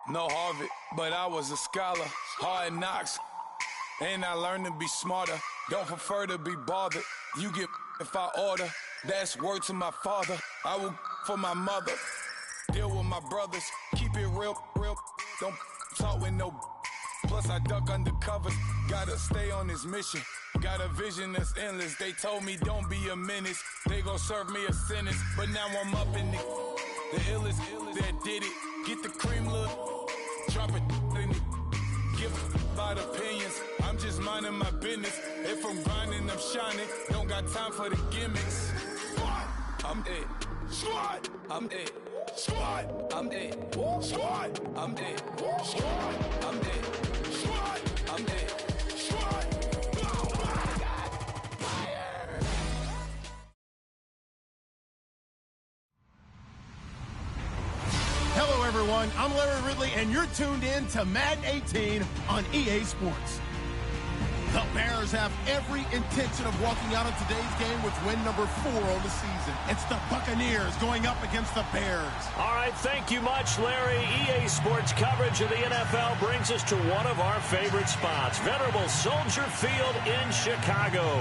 No Harvard, but I was a scholar. Hard knocks, and I learned to be smarter. Don't prefer to be bothered. You get if I order. That's word to my father. I will for my mother. Deal with my brothers. Keep it real, real. Don't talk with no. Plus I duck under covers. Gotta stay on this mission. Got a vision that's endless. They told me don't be a menace. They gon' serve me a sentence. But now I'm up in the illest that did it. Get the cream look. Drop it in it. Give about opinions. I'm just minding my business. If I'm grinding, I'm shining. Don't got time for the gimmicks. I'm it. Squad. I'm it. Squad. I'm it. Squad. I'm it. Squad. I'm it. Squad. I'm it. Squad. Hello, everyone. I'm Larry Ridley, and you're tuned in to Madden 18 on EA Sports. The Bears have every intention of walking out of today's game with win number 4 on the season. It's the Buccaneers going up against the Bears. All right, thank you much, Larry. EA Sports coverage of the NFL brings us to one of our favorite spots, venerable Soldier Field in Chicago.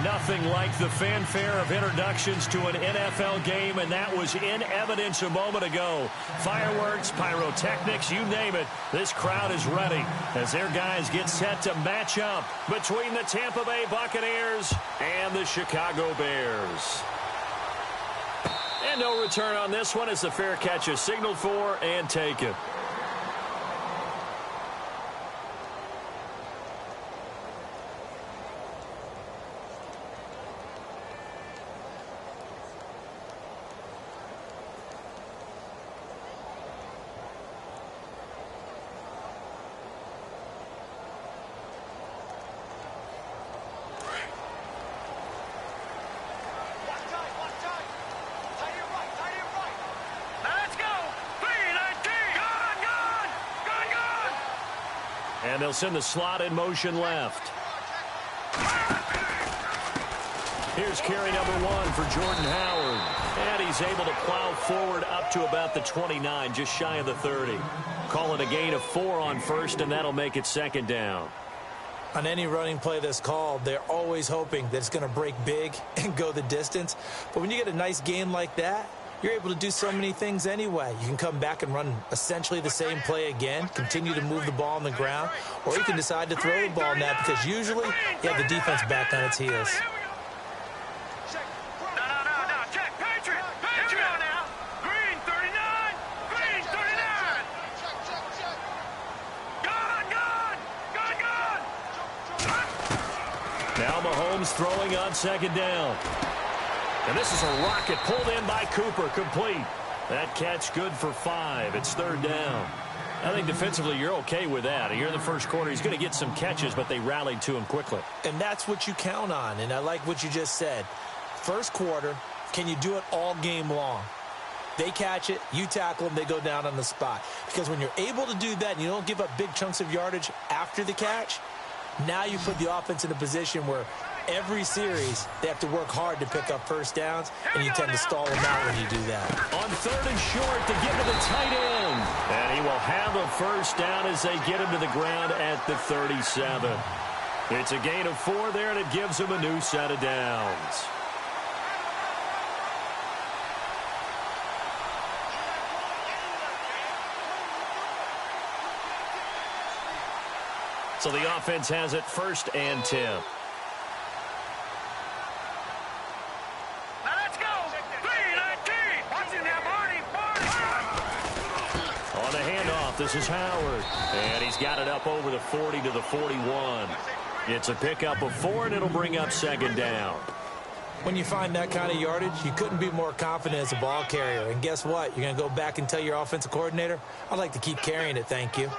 Nothing like the fanfare of introductions to an NFL game, and that was in evidence a moment ago. Fireworks, pyrotechnics, you name it. This crowd is ready as their guys get set to match up between the Tampa Bay Buccaneers and the Chicago Bears. And no return on this one as the fair catch is signaled for and taken. And they'll send the slot in motion left. Here's carry number 1 for Jordan Howard. And he's able to plow forward up to about the 29, just shy of the 30. Call it a gain of 4 on first, and that'll make it second down. On any running play that's called, they're always hoping that it's going to break big and go the distance. But when you get a nice gain like that, you're able to do so many things anyway. You can come back and run essentially the same play again, continue to move the ball on the ground, or you can decide to throw the ball now because usually you have the defense back on its heels. Now Mahomes throwing on second down. And this is a rocket pulled in by Cooper, complete. That catch good for 5. It's third down. I think defensively you're okay with that. Here in the first quarter, he's going to get some catches, but they rallied to him quickly. And that's what you count on, and I like what you just said. First quarter, can you do it all game long? They catch it, you tackle them, they go down on the spot. Because when you're able to do that and you don't give up big chunks of yardage after the catch, now you put the offense in a position where every series, they have to work hard to pick up first downs, and you tend to stall them out when you do that. On third and short to get to the tight end. And he will have a first down as they get him to the ground at the 37. It's a gain of 4 there, and it gives him a new set of downs. So the offense has it first and 10. This is Howard, and he's got it up over the 40 to the 41. It's a pickup of 4, and it'll bring up second down. When you find that kind of yardage, you couldn't be more confident as a ball carrier. And guess what? You're going to go back and tell your offensive coordinator, I'd like to keep carrying it, thank you.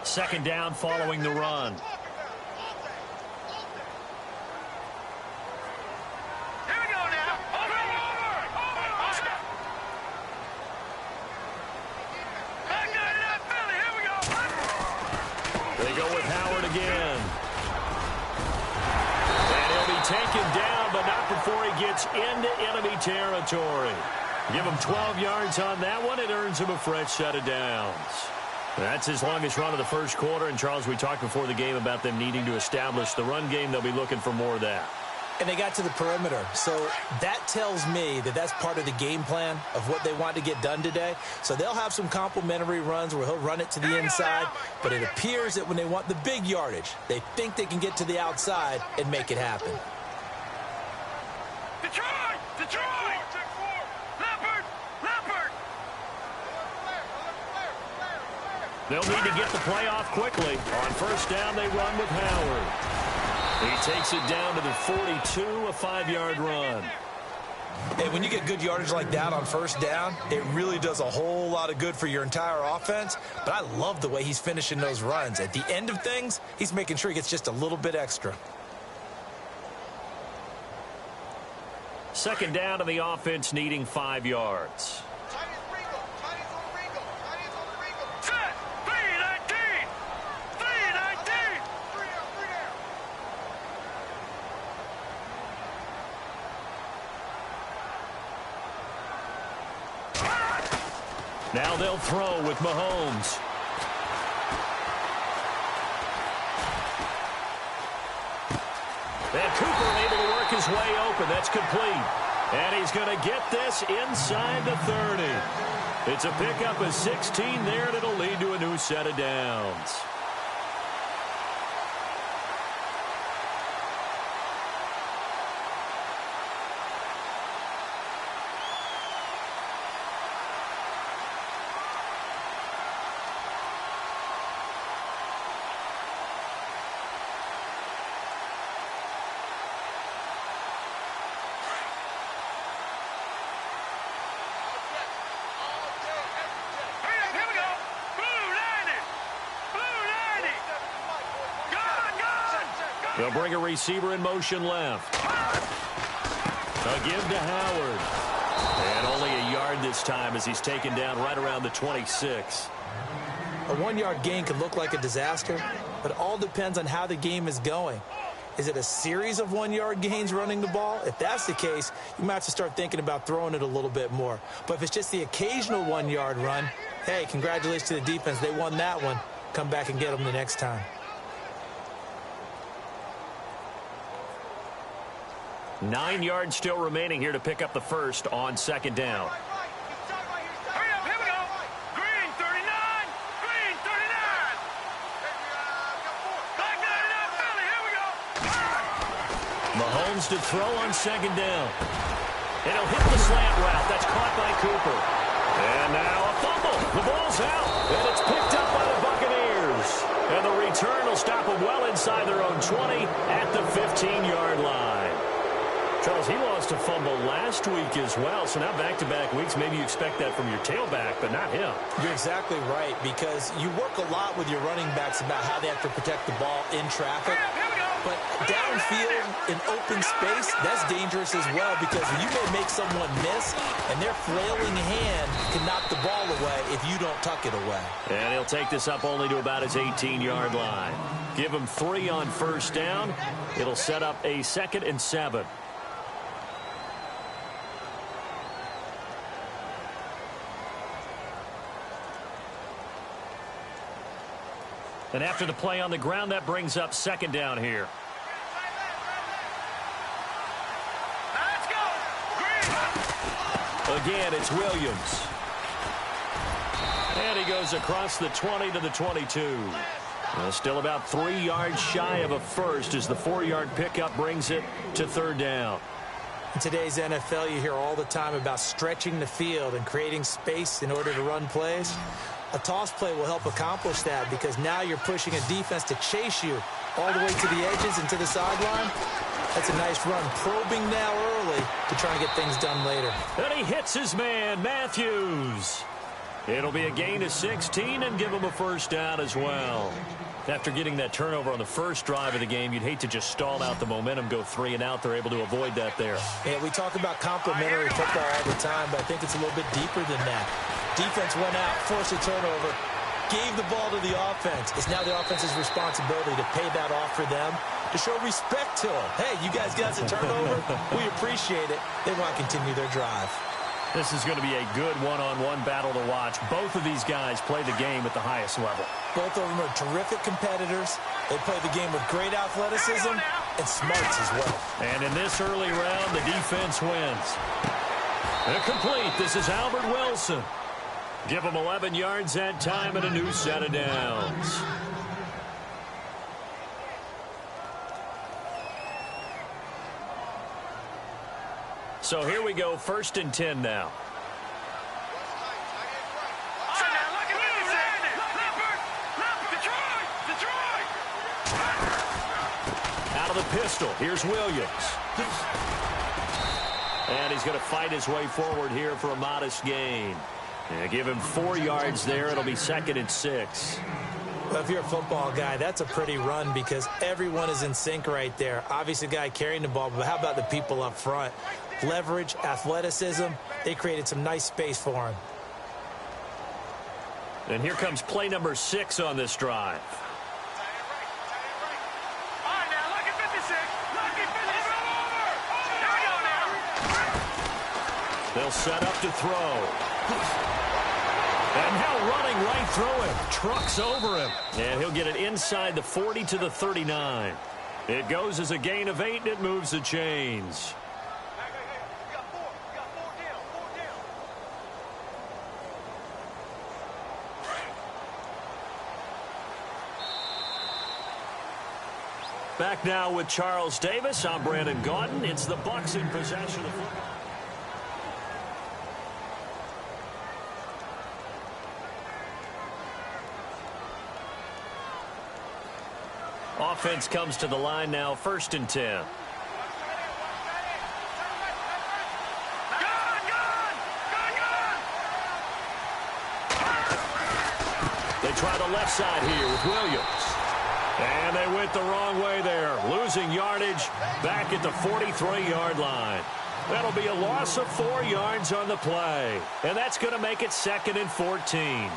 Second down following the run. yards into enemy territory. Give him 12 yards on that one. It earns him a fresh set of downs. That's his longest run of the first quarter. And, Charles, we talked before the game about them needing to establish the run game. They'll be looking for more of that. And they got to the perimeter. So that tells me that that's part of the game plan of what they want to get done today. So they'll have some complementary runs where he'll run it to the inside. But it appears that when they want the big yardage, they think they can get to the outside and make it happen. Detroit! Detroit! Leopard! Leopard! They'll need to get the play off quickly. On first down, they run with Howard. He takes it down to the 42, a 5-yard run. And when you get good yardage like that on first down, it really does a whole lot of good for your entire offense. But I love the way he's finishing those runs. At the end of things, he's making sure he gets just a little bit extra. Second down to the offense, needing 5 yards. Now they'll throw with Mahomes. And Cooper able to work his way open. That's complete. And he's going to get this inside the 30. It's a pickup of 16 there, and it'll lead to a new set of downs. They'll bring a receiver in motion left. A give to Howard. And only a yard this time as he's taken down right around the 26. A 1-yard gain can look like a disaster, but it all depends on how the game is going. Is it a series of 1-yard gains running the ball? If that's the case, you might have to start thinking about throwing it a little bit more. But if it's just the occasional 1-yard run, hey, congratulations to the defense. They won that one. Come back and get them the next time. 9 yards still remaining here to pick up the first on second down. Hurry up, here we go. Green 39. Green 39. Black 99 Philly, here we go. Mahomes to throw on second down. And he'll hit the slant route. That's caught by Cooper. And now a fumble. The ball's out. And it's picked up by the Buccaneers. And the return will stop them well inside their own 20 at the 15-yard line. Charles, he lost a fumble last week as well, so now back-to-back weeks, maybe you expect that from your tailback, but not him. You're exactly right, because you work a lot with your running backs about how they have to protect the ball in traffic. But downfield in open space, that's dangerous as well, because you may make someone miss, and their flailing hand can knock the ball away if you don't tuck it away. And he'll take this up only to about his 18-yard line. Give him 3 on first down. It'll set up a 2nd and 7. And after the play on the ground, that brings up second down here. Let's go. Again, it's Williams. And he goes across the 20 to the 22. Still about 3 yards shy of a first as the 4-yard pickup brings it to third down. In today's NFL, you hear all the time about stretching the field and creating space in order to run plays. A toss play will help accomplish that because now you're pushing a defense to chase you all the way to the edges and to the sideline. That's a nice run, probing now early to try and get things done later. And he hits his man, Matthews. It'll be a gain of 16 and give him a first down as well. After getting that turnover on the first drive of the game, you'd hate to just stall out the momentum, go 3 and out. They're able to avoid that there. Yeah, we talk about complementary football all the time, but I think it's a little bit deeper than that. Defense went out, forced a turnover, gave the ball to the offense. It's now the offense's responsibility to pay that off for them, to show respect to them. Hey, you guys got a turnover? We appreciate it. They want to continue their drive. This is going to be a good one-on-one battle to watch. Both of these guys play the game at the highest level. Both of them are terrific competitors. They play the game with great athleticism and smarts as well. And in this early round, the defense wins. Complete. This is Albert Wilson. Give him 11 yards that time and a new set of downs. So here we go, 1st and 10 now. Out of the pistol, here's Williams. And he's going to fight his way forward here for a modest gain. Yeah, give him 4 yards there. It'll be 2nd and 6. Well, if you're a football guy, that's a pretty run because everyone is in sync right there. Obviously, the guy carrying the ball, but how about the people up front? Leverage, athleticism, they created some nice space for him. And here comes play number 6 on this drive. They'll set up to throw. And now running right through him. Trucks over him. And he'll get it inside the 40 to the 39. It goes as a gain of 8, and it moves the chains. Back now with Charles Davis. I'm Brandon Gaudin. It's the Bucs in possession of football. Offense comes to the line now, 1st and 10. They try the left side here with Williams. And they went the wrong way there, losing yardage back at the 43-yard line. That'll be a loss of 4 yards on the play. And that's going to make it 2nd and 14.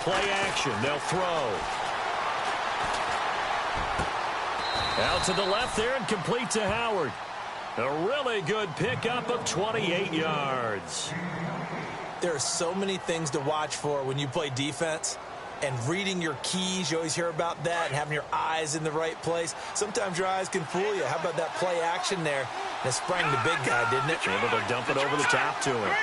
Play action. They'll throw. Out to the left there and complete to Howard. A really good pickup of 28 yards. There are so many things to watch for when you play defense. And reading your keys, you always hear about that, and having your eyes in the right place. Sometimes your eyes can fool you. How about that play action there? And it sprang the big guy, didn't it? Able to dump it over the top to him.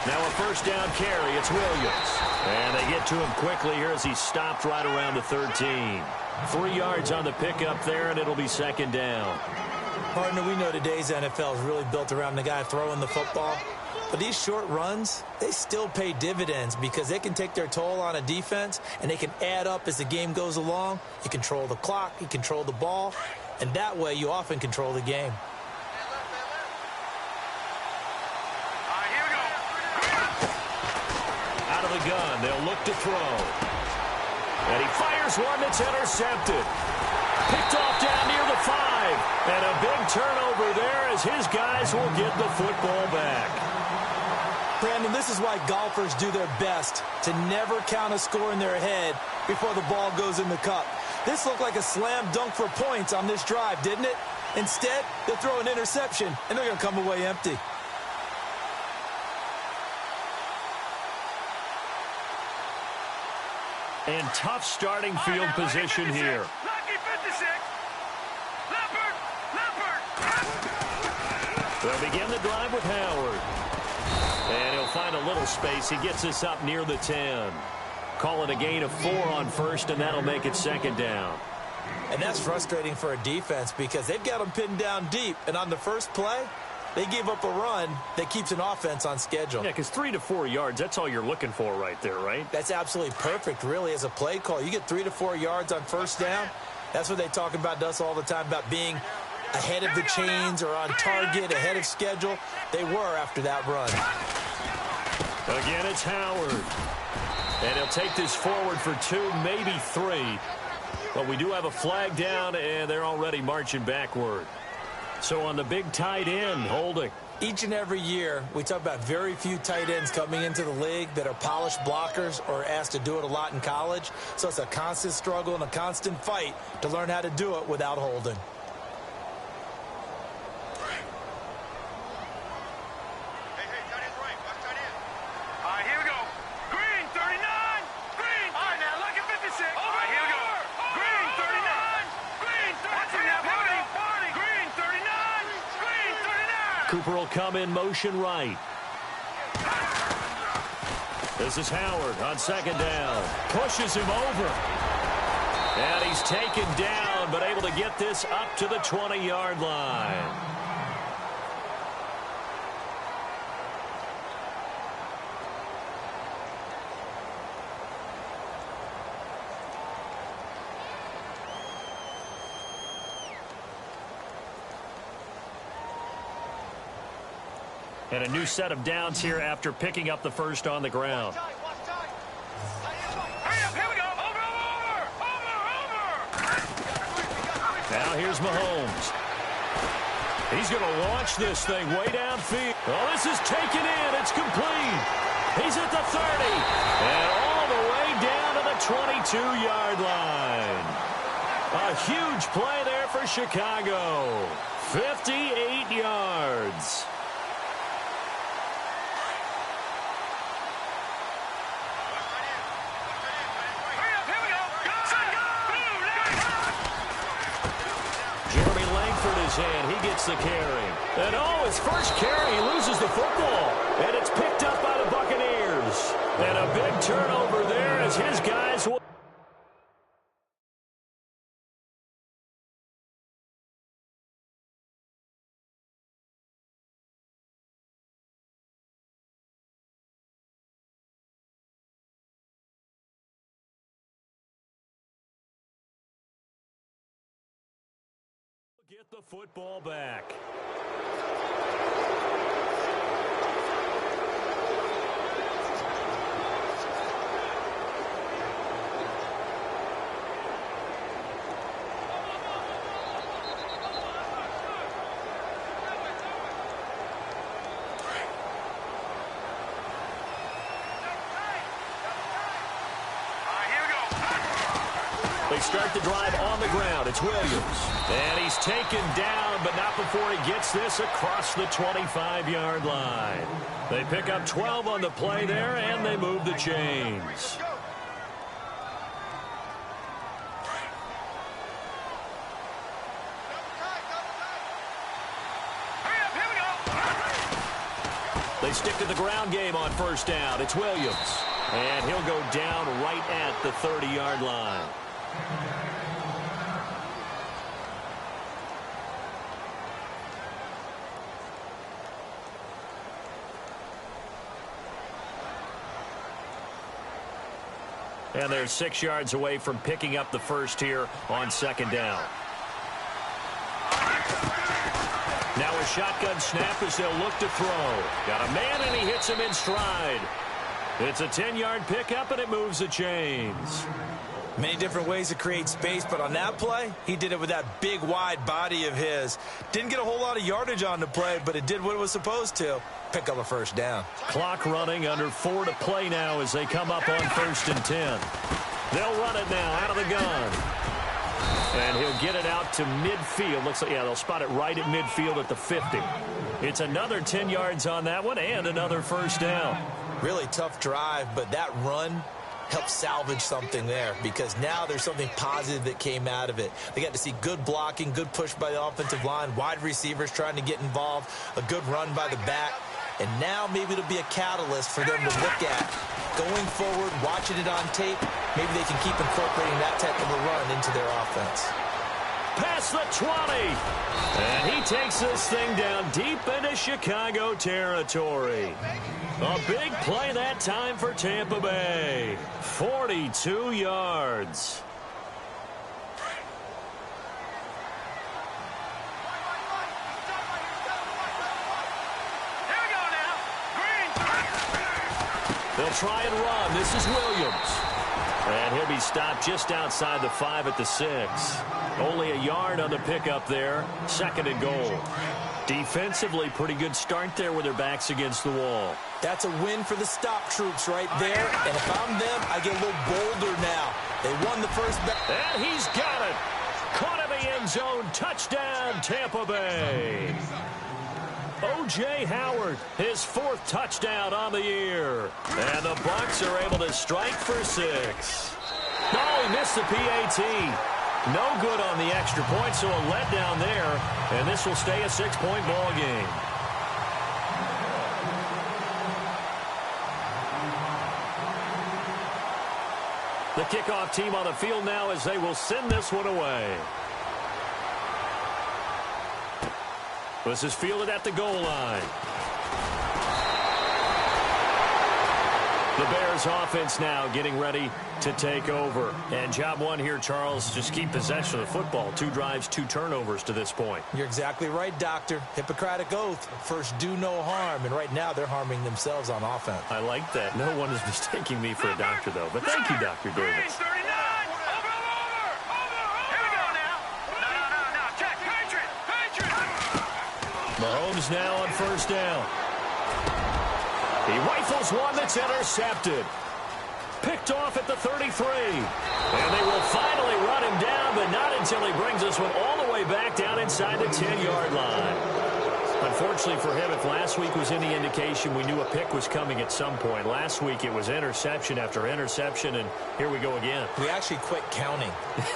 Now a 1st down carry. It's Williams. And they get to him quickly here as he stopped right around the 13. 3 yards on the pickup there, and it'll be 2nd down. Partner, we know today's NFL is really built around the guy throwing the football. But these short runs, they still pay dividends because they can take their toll on a defense, and they can add up as the game goes along. You control the clock, you control the ball, and that way you often control the game. Gun. They'll look to throw. And he fires one that's intercepted. Picked off down near the 5. And a big turnover there as his guys will get the football back. Brandon, this is why golfers do their best to never count a score in their head before the ball goes in the cup. This looked like a slam dunk for points on this drive, didn't it? Instead, they throw an interception, and they're going to come away empty. And tough starting field position here. They'll begin the drive with Howard. And he'll find a little space. He gets this up near the 10. Call it a gain of 4 on 1st, and that'll make it 2nd down. And that's frustrating for a defense because they've got them pinned down deep. And on the first play, they gave up a run that keeps an offense on schedule. Yeah, because 3 to 4 yards, that's all you're looking for right there, right? That's absolutely perfect, really, as a play call. You get 3 to 4 yards on 1st down. That's what they talk about to us all the time, about being ahead of the chains or on target, ahead of schedule. They were after that run. Again, it's Howard. And he'll take this forward for 2, maybe 3. But we do have a flag down, and they're already marching backward. So on the big tight end, holding. Each and every year, we talk about very few tight ends coming into the league that are polished blockers or asked to do it a lot in college. So it's a constant struggle and a constant fight to learn how to do it without holding. Cooper will come in motion right. This is Howard on second down. Pushes him over. And he's taken down, but able to get this up to the 20-yard line. And a new set of downs here after picking up the first on the ground. Hurry up, here we go. Over. Now here's Mahomes. He's going to launch this thing way downfield. Oh, this is taken in. It's complete. He's at the 30. And all the way down to the 22-yard line. A huge play there for Chicago. 58 yards. And he gets the carry. And oh, his first carry, he loses the football. And it's picked up by the Buccaneers. And a big turnover there as his guys will get the football back. They start the drive on the ground. It's Williams. And he's taken down, but not before he gets this across the 25-yard line. They pick up 12 on the play there, and they move the chains. They stick to the ground game on first down. It's Williams. And he'll go down right at the 30-yard line. And they're 6 yards away from picking up the first here on second down. Now a shotgun snap as they'll look to throw. Got a man and he hits him in stride. It's a 10-yard pickup and it moves the chains. Many different ways to create space, but on that play, he did it with that big, wide body of his. Didn't get a whole lot of yardage on the play, but it did what it was supposed to. Pick up a first down. Clock running, under 4 to play now as they come up on 1st and 10. They'll run it now out of the gun. And he'll get it out to midfield. Looks like, yeah, they'll spot it right at midfield at the 50. It's another 10 yards on that one and another first down. Really tough drive, but that run helped salvage something there because now there's something positive that came out of it. They got to see good blocking, good push by the offensive line, wide receivers trying to get involved, a good run by the back, and now maybe it'll be a catalyst for them to look at going forward, watching it on tape. Maybe they can keep incorporating that type of a run into their offense. Past the 20. And he takes this thing down deep into Chicago territory. A big play that time for Tampa Bay. 42 yards. Here we go now. Green. They'll try and run. This is Williams. And he'll be stopped just outside the 5 at the 6. Only a yard on the pickup there. 2nd and goal. Defensively, pretty good start there with their backs against the wall. That's a win for the stop troops right there. And if I'm them, I get a little bolder now. They won the first. And he's got it. Caught in the end zone. Touchdown, Tampa Bay. O.J. Howard, his 4th touchdown on the year. And the Bucs are able to strike for 6. Oh, he missed the PAT. No good on the extra point, so a letdown there. And this will stay a 6-point ball game. The kickoff team on the field now as they will send this one away. This is fielded at the goal line. The Bears offense now getting ready to take over. And job one here, Charles, just keep possession of the football. 2 drives, 2 turnovers to this point. You're exactly right, Doctor. Hippocratic oath. First, do no harm. And right now, they're harming themselves on offense. I like that. No one is mistaking me for a doctor, though. But thank you, Dr. Davis. 39! Over! Here we go now. No. Check. Patriot! Mahomes now on 1st down. He rifles one that's intercepted. Picked off at the 33. And they will finally run him down, but not until he brings this one all the way back down inside the 10-yard line. Unfortunately for him, if last week was any indication, we knew a pick was coming at some point. Last week it was interception after interception, and here we go again. We actually quit counting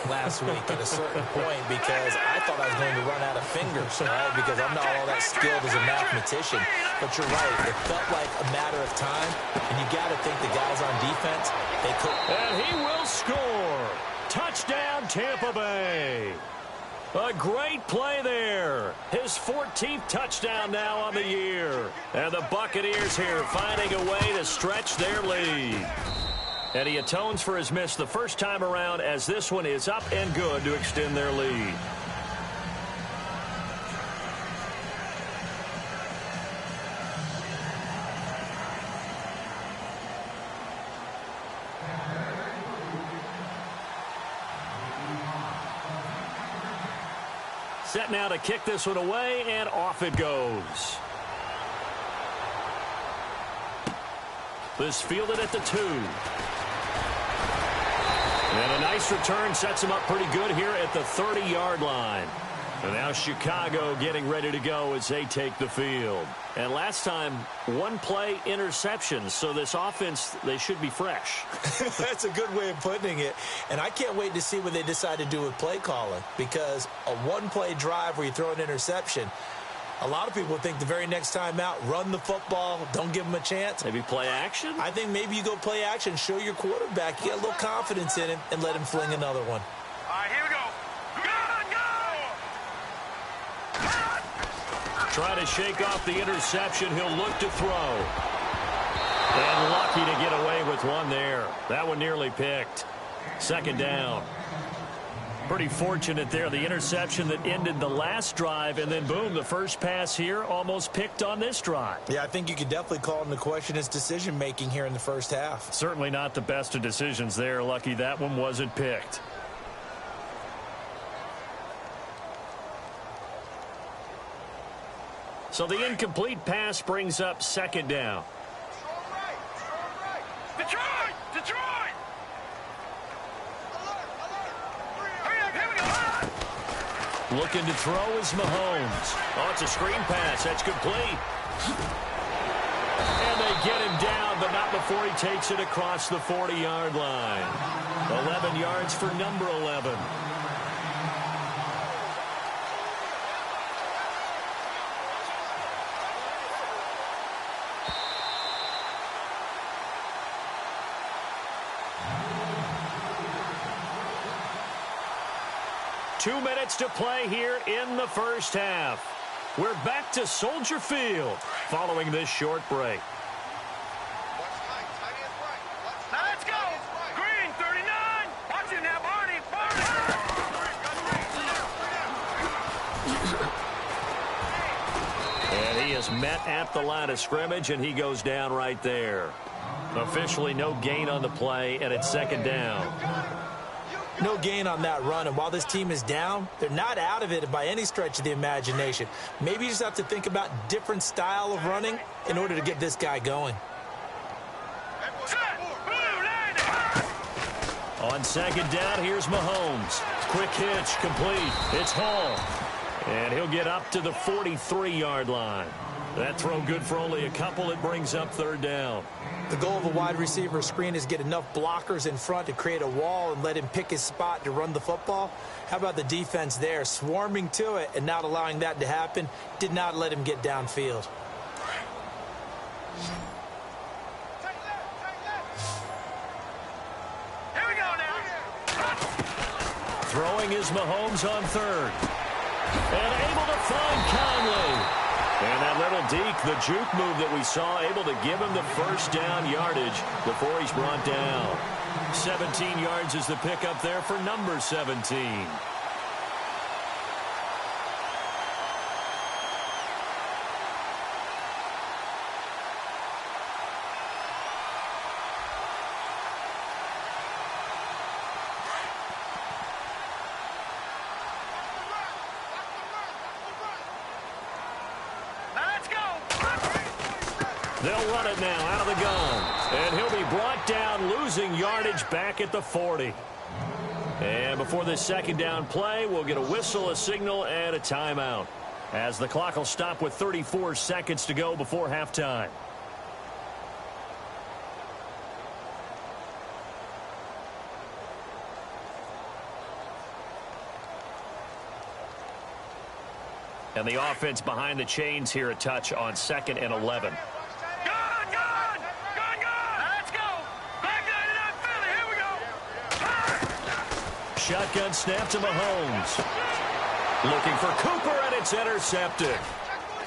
last week at a certain point because I thought I was going to run out of fingers, right? Because I'm not all that skilled as a mathematician. But you're right. It felt like a matter of time, and you got to think the guys on defense, they could. And he will score. Touchdown, Tampa Bay. A great play there. His 14th touchdown now on the year. And the Buccaneers here finding a way to stretch their lead. And he atones for his miss the first time around as this one is up and good to extend their lead. Set now to kick this one away, and off it goes. This fielded at the 2. And a nice return sets him up pretty good here at the 30-yard line. And now Chicago getting ready to go as they take the field. And last time, 1 play interception. So this offense, they should be fresh. That's a good way of putting it. And I can't wait to see what they decide to do with play calling. Because a 1-play drive where you throw an interception, a lot of people think the very next time out, run the football, don't give them a chance. Maybe play action? I think maybe you go play action, show your quarterback, you get a little confidence in him, and let him fling another one. All right, here we go. Try to shake off the interception. He'll look to throw. And lucky to get away with one there. That one nearly picked. 2nd down. Pretty fortunate there. The interception that ended the last drive, and then boom, the first pass here almost picked on this drive. Yeah, I think you could definitely call into question his decision-making here in the first half. Certainly not the best of decisions there. Lucky that one wasn't picked. So the incomplete pass brings up 2nd down. Detroit! Hurry up, here we go. Looking to throw is Mahomes. Oh, it's a screen pass. That's complete. And they get him down, but not before he takes it across the 40-yard line. 11 yards for number 11. Two minutes to play here in the first half. We're back to Soldier Field following this short break. Now let's go. Green, 39. Watch it now, Barney. And he is met at the line of scrimmage, and he goes down right there. Officially no gain on the play, and it's second down. No gain on that run, and while this team is down, they're not out of it by any stretch of the imagination. Maybe you just have to think about different style of running in order to get this guy going. On second down, here's Mahomes. Quick hitch, complete. It's Hall. And he'll get up to the 43-yard line. That throw good for only a couple. It brings up third down. The goal of a wide receiver screen is get enough blockers in front to create a wall and let him pick his spot to run the football. How about the defense there? Swarming to it and not allowing that to happen. Did not let him get downfield. Here we go now. Throwing is Mahomes on third. And able to find Conley. And that little deke, the juke move that we saw, able to give him the first down yardage before he's brought down. 17 yards is the pickup there for number 17. They'll run it now out of the gun. And he'll be brought down, losing yardage back at the 40. And before this second down play, we'll get a whistle, a signal, and a timeout, as the clock will stop with 34 seconds to go before halftime. And the offense behind the chains here a touch on 2nd and 11. Shotgun snap to Mahomes. Looking for Cooper, and it's intercepted.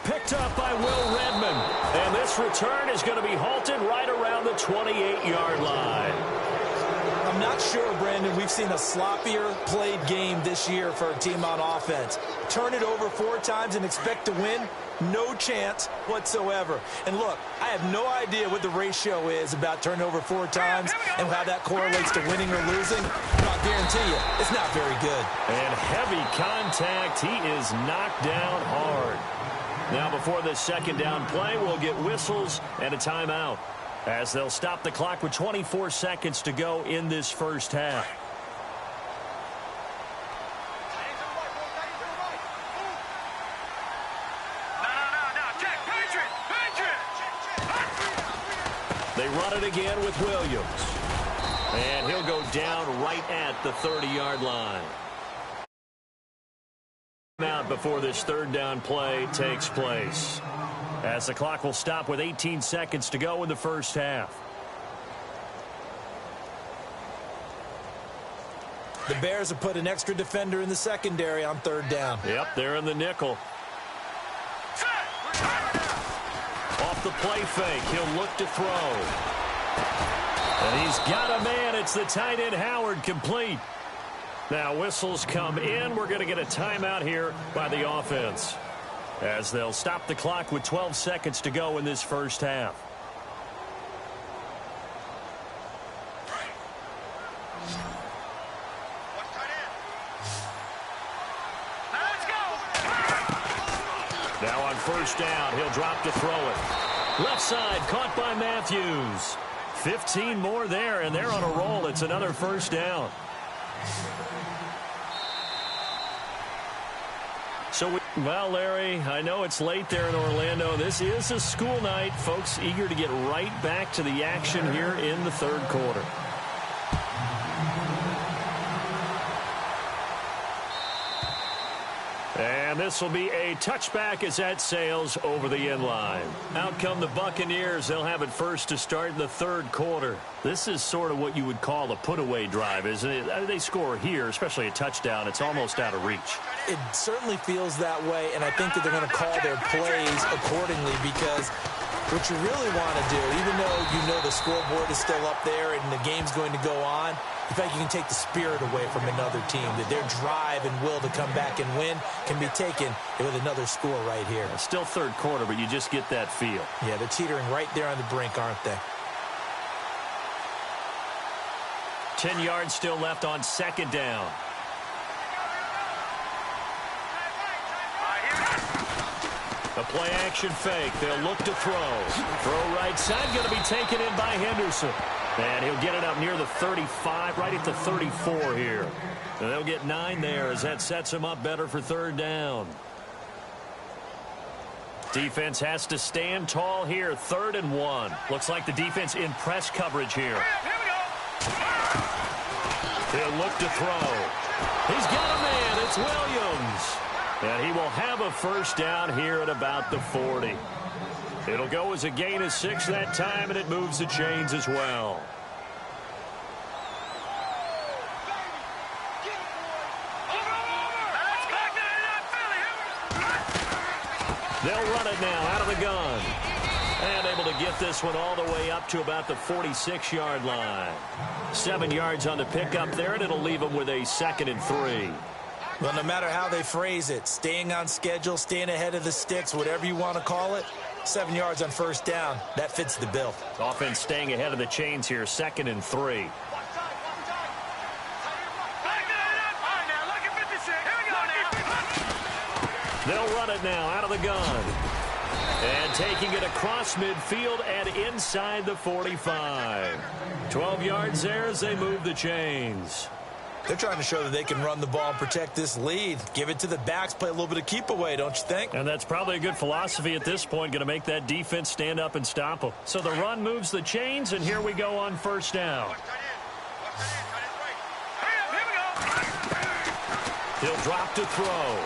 Picked up by Will Redmond. And this return is going to be halted right around the 28-yard line. I'm not sure, Brandon, we've seen a sloppier played game this year for a team on offense. Turn it over 4 times and expect to win? No chance whatsoever. And look, I have no idea what the ratio is about turning over 4 times and how that correlates to winning or losing. But I'll guarantee you, it's not very good. And heavy contact. He is knocked down hard. Now before this second down play, we'll get whistles and a timeout, as they'll stop the clock with 24 seconds to go in this first half. They run it again with Williams. And he'll go down right at the 30-yard line. Out before this third down play takes place, as the clock will stop with 18 seconds to go in the first half. The Bears have put an extra defender in the secondary on third down. Yep, they're in the nickel. Off the play fake, he'll look to throw. And he's got a man. It's the tight end Howard, complete. Now whistles come in. We're going to get a timeout here by the offense, as they'll stop the clock with 12 seconds to go in this first half. Now on first down, he'll drop to throw it. Left side, caught by Matthews. 15 more there, and they're on a roll. It's another first down. Well, Larry, I know it's late there in Orlando. This is a school night. Folks eager to get right back to the action here in the third quarter. And this will be a touchback as that sails over the end line. Out come the Buccaneers. They'll have it first to start in the third quarter. This is sort of what you would call a put-away drive, isn't it? They score here, especially a touchdown. It's almost out of reach. It certainly feels that way, and I think that they're going to call their plays accordingly, because what you really want to do, even though you know the scoreboard is still up there and the game's going to go on, in fact, you can take the spirit away from another team, that their drive and will to come back and win can be taken with another score right here. Still third quarter, but you just get that feel. Yeah, they're teetering right there on the brink, aren't they? 10 yards still left on second down. A play action fake. They'll look to throw. Throw right side, going to be taken in by Henderson. And he'll get it up near the 35, right at the 34 here. And they'll get 9 there as that sets him up better for third down. Defense has to stand tall here. 3rd and 1. Looks like the defense in press coverage here. He'll look to throw. He's got a man. It's Williams. And he will have a first down here at about the 40. It'll go as a gain of 6 that time, and it moves the chains as well. They'll run it now out of the gun. And able to get this one all the way up to about the 46-yard line. 7 yards on the pickup there, and it'll leave them with a 2nd and 3. Well, no matter how they phrase it, staying on schedule, staying ahead of the sticks, whatever you want to call it, 7 yards on first down, that fits the bill. Offense staying ahead of the chains here, 2nd and 3. They'll run it now out of the gun. And taking it across midfield and inside the 45. 12 yards there as they move the chains. They're trying to show that they can run the ball and protect this lead. Give it to the backs, play a little bit of keep away, don't you think? And that's probably a good philosophy at this point, going to make that defense stand up and stop them. So the run moves the chains, and here we go on first down. He'll drop to throw.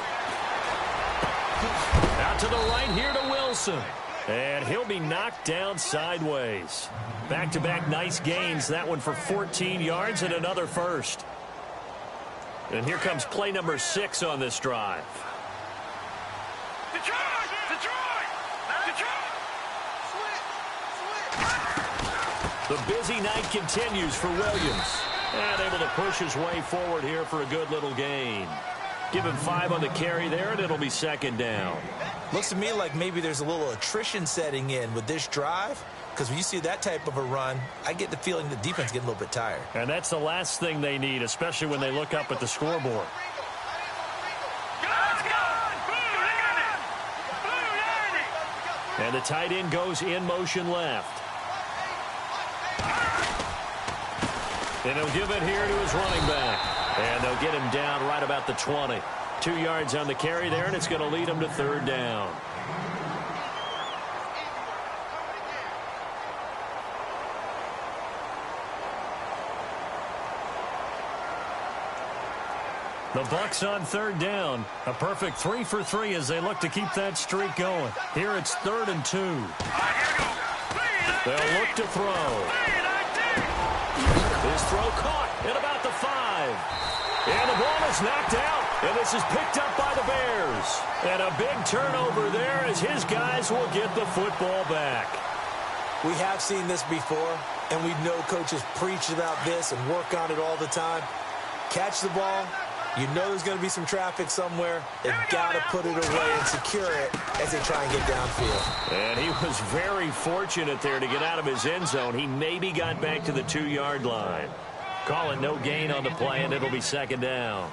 Out to the right here to Wilson. And he'll be knocked down sideways. Back-to-back nice gains. That one for 14 yards and another first. And here comes play number 6 on this drive. Detroit! Detroit! Detroit! The busy night continues for Williams. And able to push his way forward here for a good little gain. Give him 5 on the carry there, and it'll be 2nd down. Looks to me like maybe there's a little attrition setting in with this drive. Because when you see that type of a run, I get the feeling the defense getting a little bit tired. And that's the last thing they need, especially when they look up at the scoreboard. And the tight end goes in motion left. And he'll give it here to his running back. And they'll get him down right about the 20. 2 yards on the carry there, and it's going to lead him to third down. The Bucs on third down. A perfect 3 for 3 as they look to keep that streak going. Here it's 3rd and 2. They'll look to throw. His throw caught at about the 5. And the ball is knocked out. And this is picked up by the Bears. And a big turnover there as his guys will get the football back. We have seen this before, and we know coaches preach about this and work on it all the time. Catch the ball. You know there's going to be some traffic somewhere. They've got to put it away and secure it as they try and get downfield. And he was very fortunate there to get out of his end zone. He maybe got back to the 2-yard line. Call it no gain on the play, and it'll be 2nd down.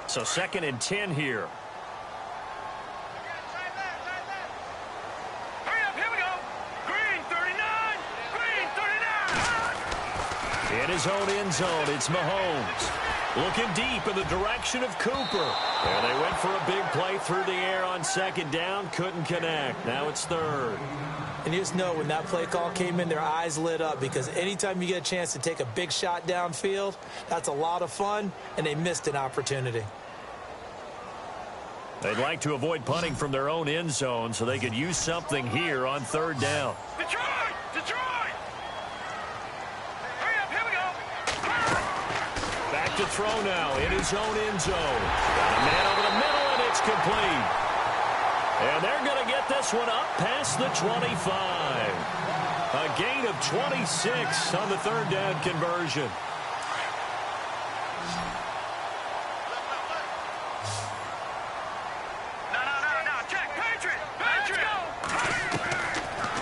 So 2nd and 10 here. In his own end zone, it's Mahomes. Looking deep in the direction of Cooper. And they went for a big play through the air on 2nd down. Couldn't connect. Now it's 3rd. And you just know when that play call came in, their eyes lit up. Because anytime you get a chance to take a big shot downfield, that's a lot of fun. And they missed an opportunity. They'd like to avoid punting from their own end zone so they could use something here on 3rd down. Detroit! Detroit! To throw now in his own end zone. Got a man over the middle, and it's complete. And they're going to get this one up past the 25. A gain of 26 on the 3rd down conversion.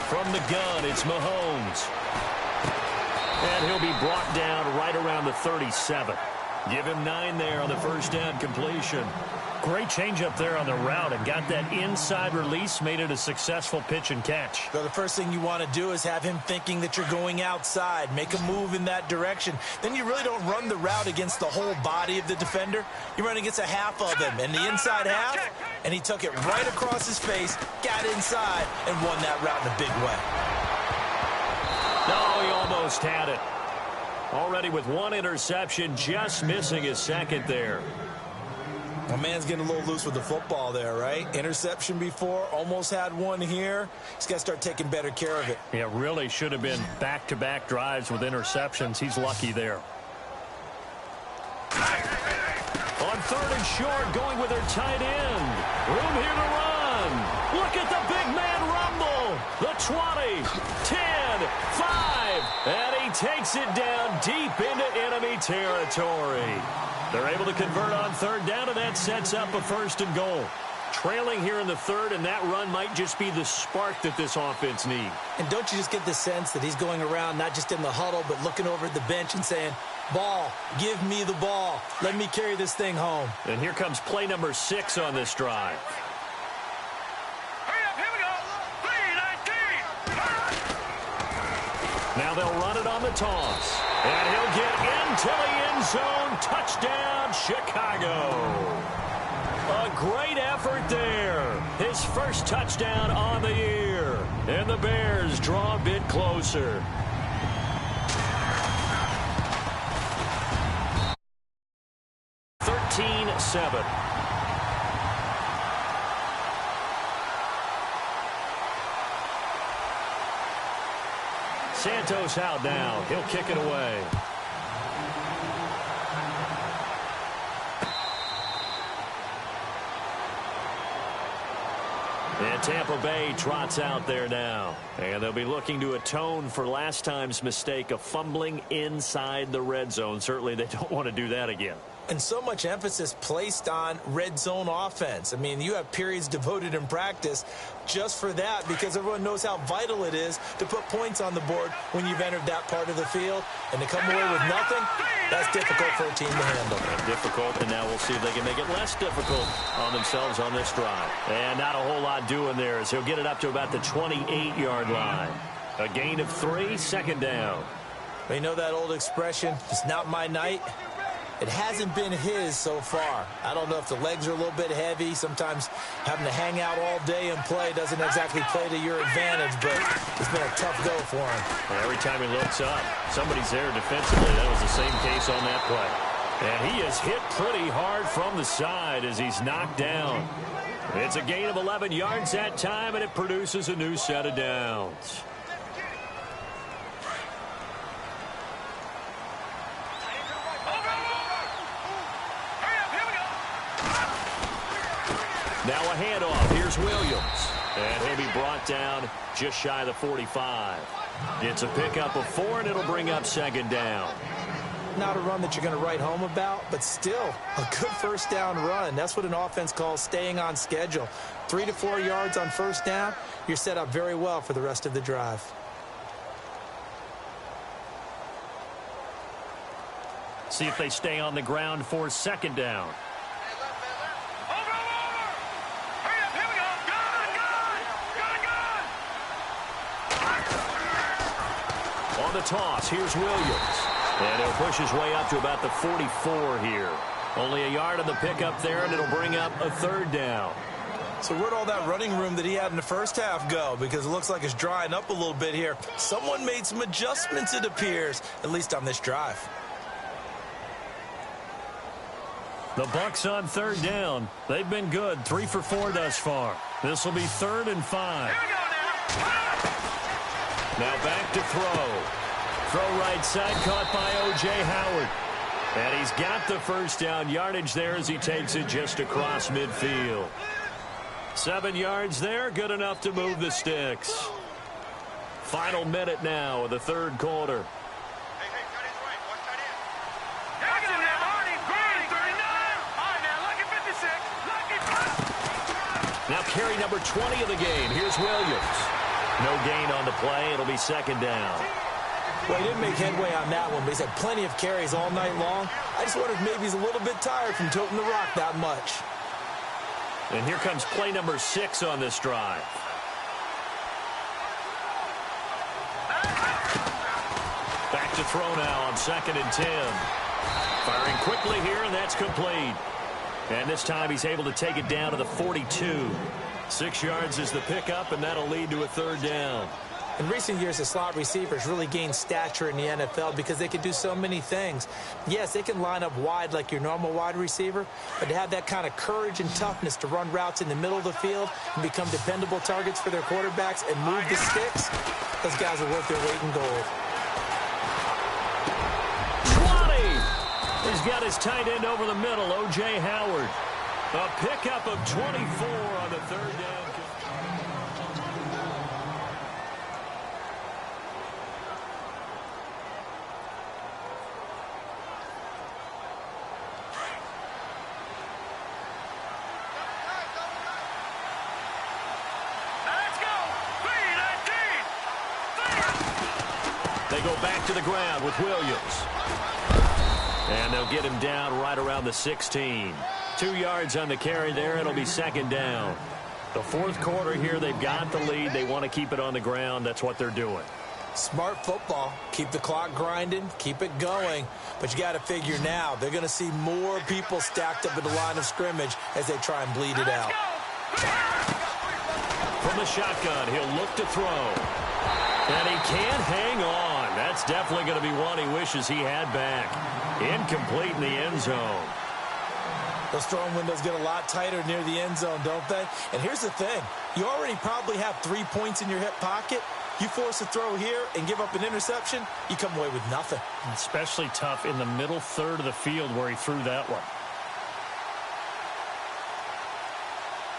From the gun. It's Mahomes. And he'll be brought down right around the 37. Give him 9 there on the first down completion. Great changeup there on the route and got that inside release, made it a successful pitch and catch. So the first thing you want to do is have him thinking that you're going outside, make a move in that direction. Then you really don't run the route against the whole body of the defender. You run against a half of him, and the inside half, and he took it right across his face, got inside, and won that route in a big way. No, he almost had it. Already with 1 interception, just missing his second there. My man's getting a little loose with the football there, right? Interception before, almost had one here. He's got to start taking better care of it. Yeah, really should have been back-to-back drives with interceptions. He's lucky there. On 3rd and short, going with their tight end. Room here to run. Look at the big man rumble. The 20, 10, 5, and he takes it down deep into enemy territory. They're able to convert on 3rd down, and that sets up a 1st and goal. Trailing here in the 3rd, and that run might just be the spark that this offense needs. And don't you just get the sense that he's going around not just in the huddle, but looking over at the bench and saying, ball, give me the ball. Let me carry this thing home. And here comes play number 6 on this drive. Hurry up, here we go. 3-19. Now they'll run it on the toss. And he'll get into the end zone. Touchdown, Chicago. A great effort there. His first touchdown on the year. And the Bears draw a bit closer. Seven. Santos out now. He'll kick it away. And Tampa Bay trots out there now. And they'll be looking to atone for last time's mistake of fumbling inside the red zone. Certainly they don't want to do that again. And so much emphasis placed on red zone offense. I mean, you have periods devoted in practice just for that because everyone knows how vital it is to put points on the board when you've entered that part of the field. And to come away with nothing, that's difficult for a team to handle. Difficult, and now we'll see if they can make it less difficult on themselves on this drive. And not a whole lot doing there as he'll get it up to about the 28-yard line. A gain of 3, 2nd down. Well, you know that old expression, it's not my night? It hasn't been his so far. I don't know if the legs are a little bit heavy. Sometimes having to hang out all day and play doesn't exactly play to your advantage, but it's been a tough go for him. And every time he looks up, somebody's there defensively. That was the same case on that play. And he is hit pretty hard from the side as he's knocked down. It's a gain of 11 yards that time, and it produces a new set of downs. Now a handoff. Here's Williams. And he'll be brought down just shy of the 45. It's a pickup of 4, and it'll bring up 2nd down. Not a run that you're going to write home about, but still a good 1st down run. That's what an offense calls staying on schedule. 3 to 4 yards on 1st down, you're set up very well for the rest of the drive. See if they stay on the ground for 2nd down. On the toss, here's Williams. And he'll push his way up to about the 44 here. Only a yard on the pickup there, and it'll bring up a 3rd down. So where'd all that running room that he had in the first half go? Because it looks like it's drying up a little bit here. Someone made some adjustments, it appears, at least on this drive. The Bucs on 3rd down. They've been good, 3 for 4 thus far. This will be 3rd and 5. Now back to throw. Throw right side, caught by O.J. Howard. And he's got the 1st down yardage there as he takes it just across midfield. 7 yards there, good enough to move the sticks. Final minute now of the 3rd quarter. Now carry number 20 of the game. Here's Williams. No gain on the play. It'll be second down. Well, he didn't make headway on that one, but he's had plenty of carries all night long. I just wonder if maybe he's a little bit tired from toting the rock that much. And here comes play number 6 on this drive. Back to throw now on 2nd and 10. Firing quickly here, and that's complete. And this time he's able to take it down to the 42. 6 yards is the pickup, and that'll lead to a 3rd down. In recent years, the slot receivers really gained stature in the NFL because they can do so many things. Yes, they can line up wide like your normal wide receiver, but to have that kind of courage and toughness to run routes in the middle of the field and become dependable targets for their quarterbacks and move the sticks, those guys are worth their weight in gold. 20! He's got his tight end over the middle, O.J. Howard. A pickup of 24 on the 3rd down. They go back to the ground with Williams. And they'll get him down right around the 16. 2 yards on the carry there. It'll be 2nd down. The 4th quarter here, they've got the lead. They want to keep it on the ground. That's what they're doing. Smart football. Keep the clock grinding. Keep it going. But you got to figure now, they're going to see more people stacked up at the line of scrimmage as they try and bleed it out. From the shotgun, he'll look to throw. And he can't hang on. That's definitely going to be one he wishes he had back. Incomplete in the end zone. Those throwing windows get a lot tighter near the end zone, don't they? And here's the thing. You already probably have 3 points in your hip pocket. You force a throw here and give up an interception, you come away with nothing. Especially tough in the middle third of the field where he threw that one.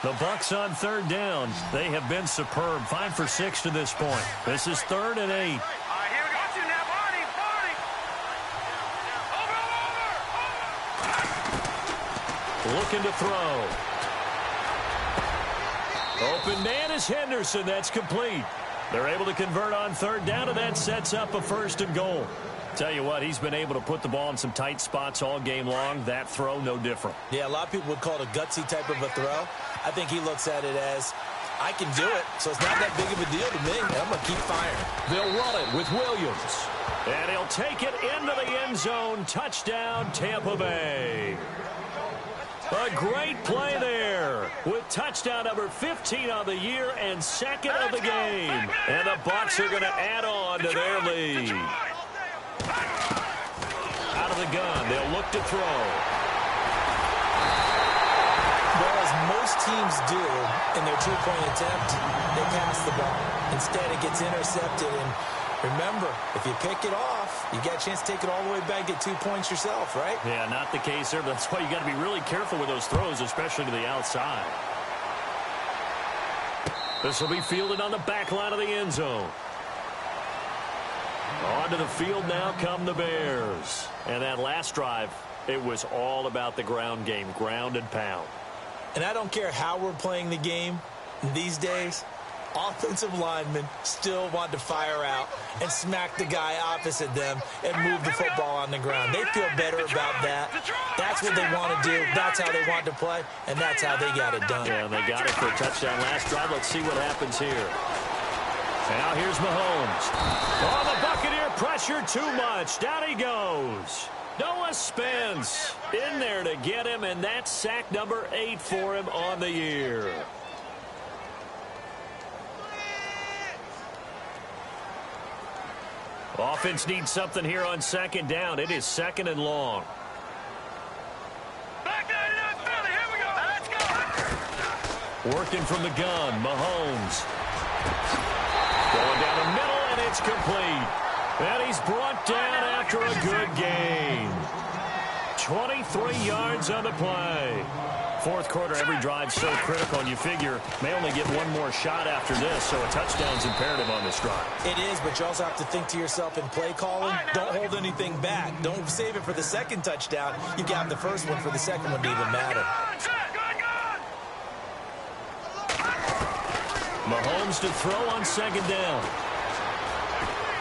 The Bucs on 3rd down. They have been superb. 5 for 6 to this point. This is 3rd and 8. All right, here we go. Watch it now, Barney. Over. Looking to throw. Open man is Henderson. That's complete. They're able to convert on 3rd down, and that sets up a 1st and goal. Tell you what, he's been able to put the ball in some tight spots all game long. That throw, no different. Yeah, a lot of people would call it a gutsy type of a throw. I think he looks at it as, I can do it, so it's not that big of a deal to me. I'm going to keep firing. They'll run it with Williams. And he'll take it into the end zone. Touchdown, Tampa Bay. A great play there with touchdown number 15 on the year and 2nd of the game. And the Bucs are going to add on to their lead. Out of the gun, they'll look to throw. Well, as most teams do in their two-point attempt, they pass the ball. Instead, it gets intercepted. And remember, if you pick it off, you got a chance to take it all the way back, get 2 points yourself, right? Yeah, not the case there. But that's why you got to be really careful with those throws, especially to the outside. This will be fielded on the back line of the end zone. Onto the field now come the Bears. And that last drive, it was all about the ground game, ground and pound. And I don't care how we're playing the game these days, offensive linemen still want to fire out and smack the guy opposite them and move the football on the ground. They feel better about that. That's what they want to do. That's how they want to play, and that's how they got it done. Yeah, and they got it for a touchdown last drive. Let's see what happens here. Now here's Mahomes. Oh, the Buccaneer pressure too much. Down he goes. Noah Spence in there to get him, and that's sack number 8 for him on the year. Offense needs something here on 2nd down. It is 2nd and long. Here we go. Let's go. Working from the gun, Mahomes. Going down the middle, and it's complete. And he's brought down after a good gain. 23 yards on the play. 4th quarter, every drive so critical, and you figure may only get one more shot after this, so a touchdown's imperative on this drive. It is, but you also have to think to yourself in play calling, don't hold anything back. Don't save it for the 2nd touchdown. You got the 1st one for the 2nd one to even matter. Mahomes to throw on second down.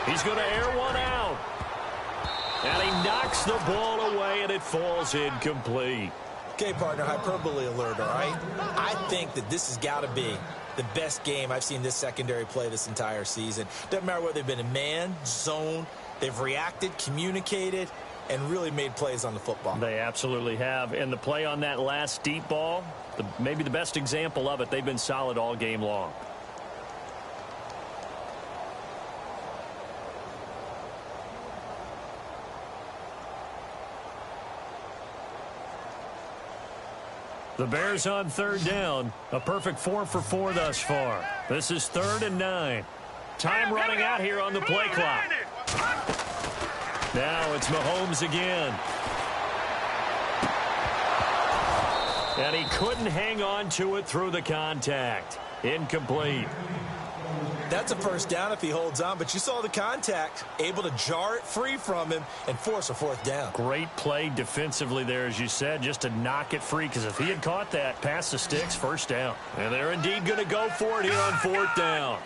He's going to air one out. And he knocks the ball away, and it falls incomplete. Okay, partner, hyperbole alert, all right? I think that this has got to be the best game I've seen this secondary play this entire season. Doesn't matter whether they've been in man, zone, they've reacted, communicated, and really made plays on the football. They absolutely have. And the play on that last deep ball, maybe the best example of it, they've been solid all game long. The Bears on third down. A perfect 4 for 4 thus far. This is 3rd and 9. Time running out here on the play clock. Now it's Mahomes again. And he couldn't hang on to it through the contact. Incomplete. That's a first down if he holds on, but you saw the contact, able to jar it free from him and force a 4th down. Great play defensively there, as you said, just to knock it free, because if he had caught that, past the sticks, first down. And they're indeed going to go for it here on 4th down.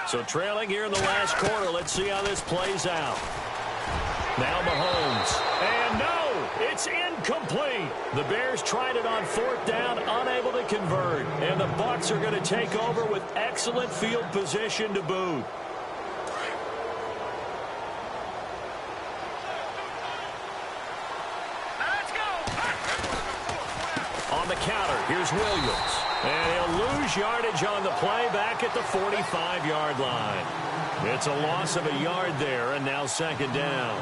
So trailing here in the last quarter, let's see how this plays out. Now Mahomes. And no, it's incomplete. The Bears tried it on 4th down, unable to convert. And the Bucs are going to take over with excellent field position to boot. Let's go. On the counter, here's Williams. And he'll lose yardage on the play back at the 45-yard line. It's a loss of a yard there, and now 2nd down.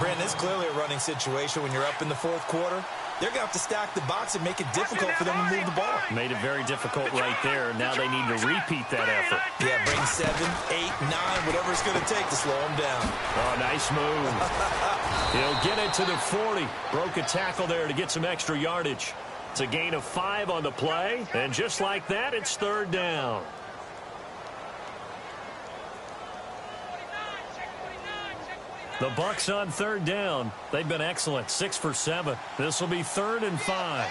Brandon, it's clearly a running situation when you're up in the 4th quarter. They're going to have to stack the box and make it difficult for them to move the ball. Made it very difficult right there. Now they need to repeat that effort. Yeah, bring 7, 8, 9, whatever it's going to take to slow them down. Oh, nice move. He'll get it to the 40. Broke a tackle there to get some extra yardage. It's a gain of 5 on the play. And just like that, it's 3rd down. The Bucs on 3rd down. They've been excellent. 6 for 7. This will be 3rd and 5.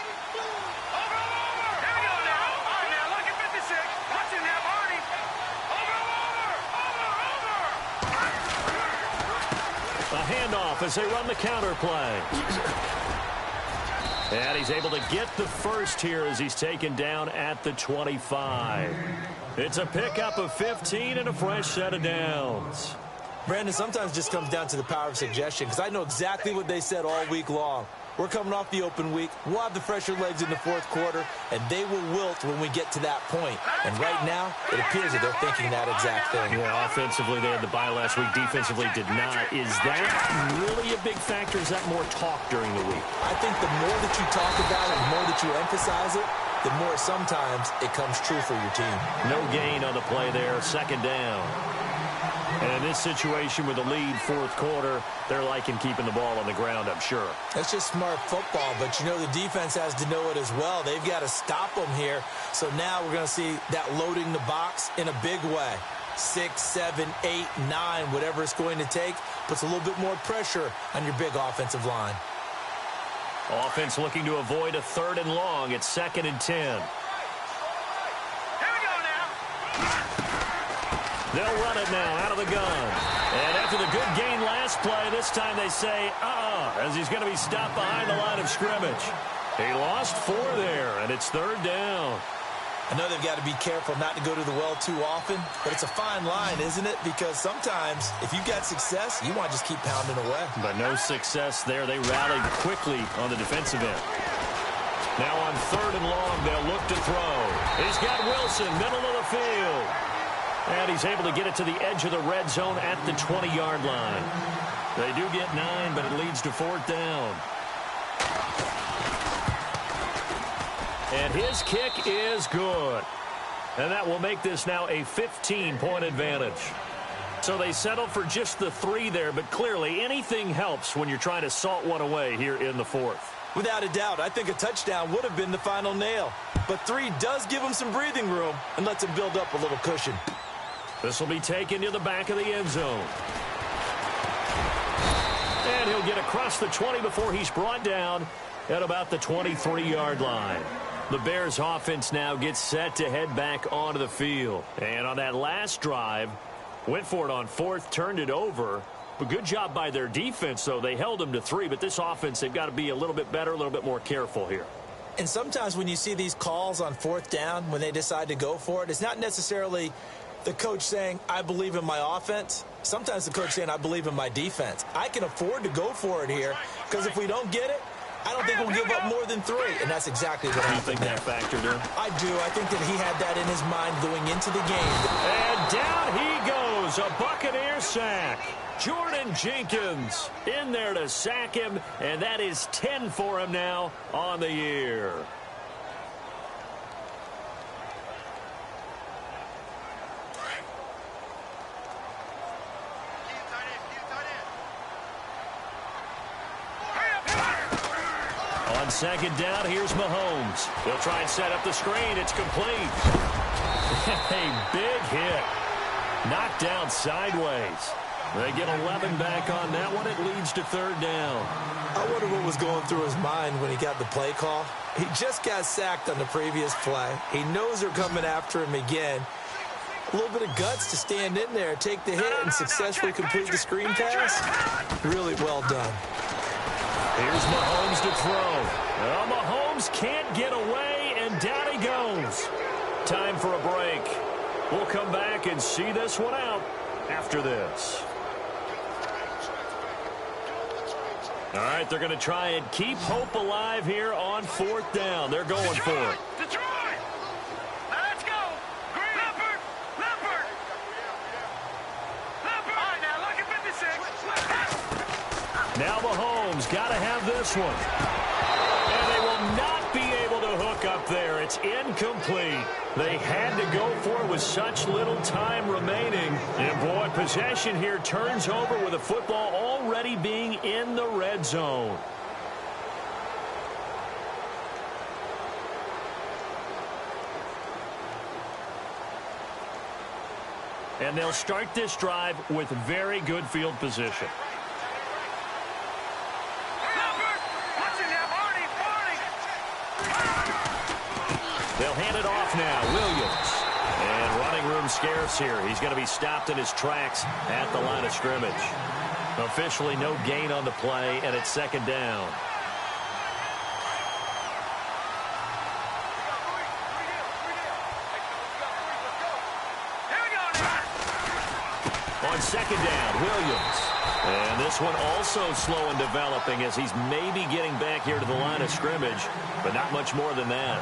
A handoff as they run the counter play. And he's able to get the first here as he's taken down at the 25. It's a pickup of 15 and a fresh set of downs. Brandon, sometimes it just comes down to the power of suggestion, because I know exactly what they said all week long. We're coming off the open week. We'll have the fresher legs in the 4th quarter, and they will wilt when we get to that point. And right now, it appears that they're thinking that exact thing. Yeah, offensively, they had the bye last week. Defensively, did not. Is that really a big factor? Is that more talk during the week? I think the more that you talk about it, the more that you emphasize it, the more sometimes it comes true for your team. No gain on the play there. 2nd down. And in this situation with the lead 4th quarter, they're liking keeping the ball on the ground, I'm sure. That's just smart football, but you know the defense has to know it as well. They've got to stop them here. So now we're going to see that loading the box in a big way. 6, 7, 8, 9, whatever it's going to take, puts a little bit more pressure on your big offensive line. Offense looking to avoid a 3rd and long. It's 2nd and 10. They'll run it now out of the gun. And after the good gain last play, this time they say, as he's going to be stopped behind the line of scrimmage. He lost 4 there, and it's 3rd down. I know they've got to be careful not to go to the well too often, but it's a fine line, isn't it? Because sometimes, if you've got success, you want to just keep pounding away. But no success there. They rallied quickly on the defensive end. Now on 3rd and long, they'll look to throw. He's got Wilson, middle of the field. And he's able to get it to the edge of the red zone at the 20-yard line. They do get 9, but it leads to 4th down. And his kick is good. And that will make this now a 15-point advantage. So they settle for just the 3 there, but clearly anything helps when you're trying to salt one away here in the 4th. Without a doubt, I think a touchdown would have been the final nail. But 3 does give him some breathing room and lets him build up a little cushion. This will be taken to the back of the end zone. And he'll get across the 20 before he's brought down at about the 23-yard line. The Bears offense now gets set to head back onto the field. And on that last drive, went for it on fourth, turned it over. But good job by their defense, though. They held them to 3, but this offense, they've got to be a little bit better, a little bit more careful here. And sometimes when you see these calls on fourth down, when they decide to go for it, it's not necessarily the coach saying, I believe in my offense. Sometimes the coach saying, I believe in my defense. I can afford to go for it here because if we don't get it, I don't think we'll give up more than 3. And that's exactly what happened. Do you think that factored in? I do. I think that he had that in his mind going into the game. And down he goes, a Buccaneer sack. Jordan Jenkins in there to sack him, and that is 10 for him now on the year. On second down, here's Mahomes. He'll try and set up the screen. It's complete. A big hit. Knocked down sideways. They get 11 back on that one. It leads to third down. I wonder what was going through his mind when he got the play call. He just got sacked on the previous play. He knows they're coming after him again. A little bit of guts to stand in there, take the hit, and successfully complete the screen pass. Really well done. Here's Mahomes to throw. Well, Mahomes can't get away, and down he goes. Time for a break. We'll come back and see this one out after this. All right, they're going to try and keep hope alive here on fourth down. They're going for it. Detroit! Let's go! Leopard! Leopard! Leopard! All right, now look at 56. Now Mahomes got to have this one. And they will not be able to hook up there. It's incomplete. They had to go for it with such little time remaining. And boy, possession here turns over with the football already being in the red zone. And they'll start this drive with very good field position. They'll hand it off now. Williams. And running room scarce here. He's going to be stopped in his tracks at the line of scrimmage. Officially no gain on the play, and it's second down. On second down, Williams. And this one also slow in developing as he's maybe getting back here to the line of scrimmage, but not much more than that.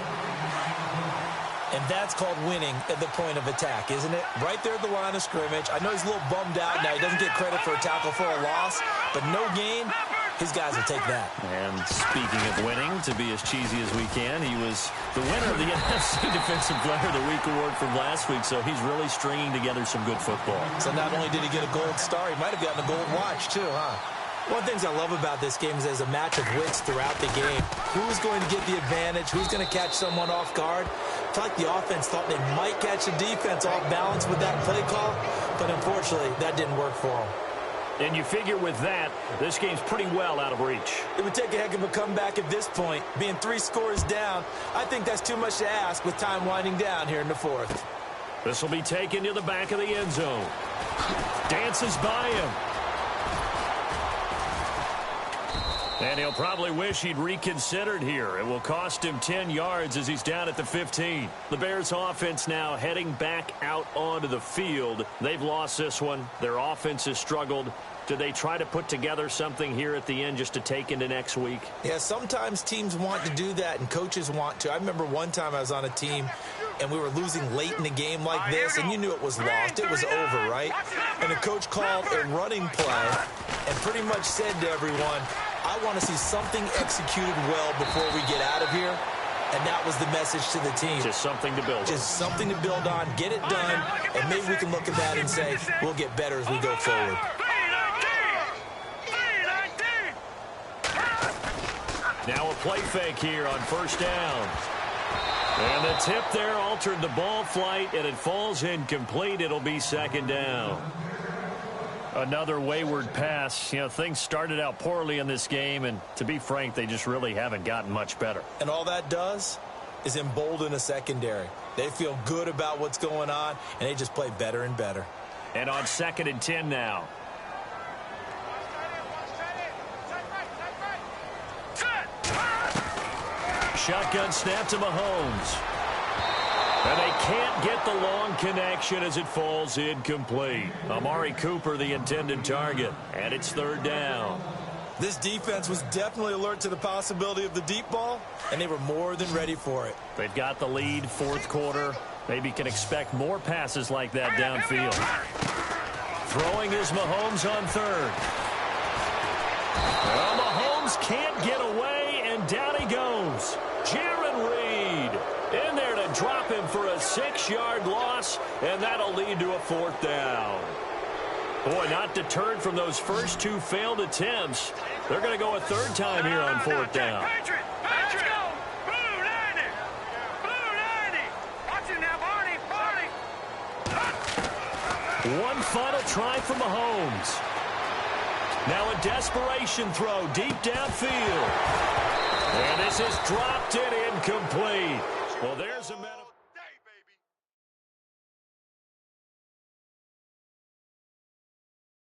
And that's called winning at the point of attack, isn't it? Right there at the line of scrimmage. I know he's a little bummed out now. He doesn't get credit for a tackle for a loss, but no gain, his guys will take that. And speaking of winning, to be as cheesy as we can, he was the winner of the NFC Defensive Player of the Week award from last week, so he's really stringing together some good football. So not only did he get a gold star, he might have gotten a gold watch too, huh? One of the things I love about this game is there's a match of wits throughout the game. Who's going to get the advantage? Who's going to catch someone off guard? I feel like the offense thought they might catch the defense off balance with that play call, but unfortunately, that didn't work for them. And you figure with that, this game's pretty well out of reach. It would take a heck of a comeback at this point. Being 3 scores down, I think that's too much to ask with time winding down here in the fourth. This will be taken to the back of the end zone. Dances by him. And he'll probably wish he'd reconsidered here. It will cost him 10 yards as he's down at the 15. The Bears offense now heading back out onto the field. They've lost this one. Their offense has struggled. Do they try to put together something here at the end just to take into next week? Yeah, sometimes teams want to do that and coaches want to. I remember one time I was on a team and we were losing late in the game like this, and you knew it was lost. It was over, right? And the coach called a running play and pretty much said to everyone, I want to see something executed well before we get out of here. And that was the message to the team. Just something to build on. Just something to build on, get it done, and maybe we can look at that and say, we'll get better as we go forward. Now a play fake here on first down. And the tip there altered the ball flight, and it falls incomplete. It'll be second down. Another wayward pass. You know, things started out poorly in this game, and to be frank, they just really haven't gotten much better. And all that does, is embolden a secondary. They feel good about what's going on, and they just play better and better. And on 2nd and 10 now. Shotgun snap to Mahomes. And they can't get the long connection as it falls incomplete. Amari Cooper, the intended target. And it's 3rd down. This defense was definitely alert to the possibility of the deep ball, and they were more than ready for it. They've got the lead, 4th quarter. Maybe can expect more passes like that downfield. Throwing is Mahomes on 3rd. Well, Mahomes can't get away, and down he goes. Jaron Reed in there to drop him for a 6-yard loss, and that'll lead to a 4th down. Boy, not deterred from those first 2 failed attempts. They're going to go a 3rd time here on 4th down. Patriot! Let's go! Blue 90! Blue 90! Watch it now, Barney! Barney! One final try for Mahomes. Now a desperation throw deep downfield. And this is dropped and incomplete. Well, there's a metaphor.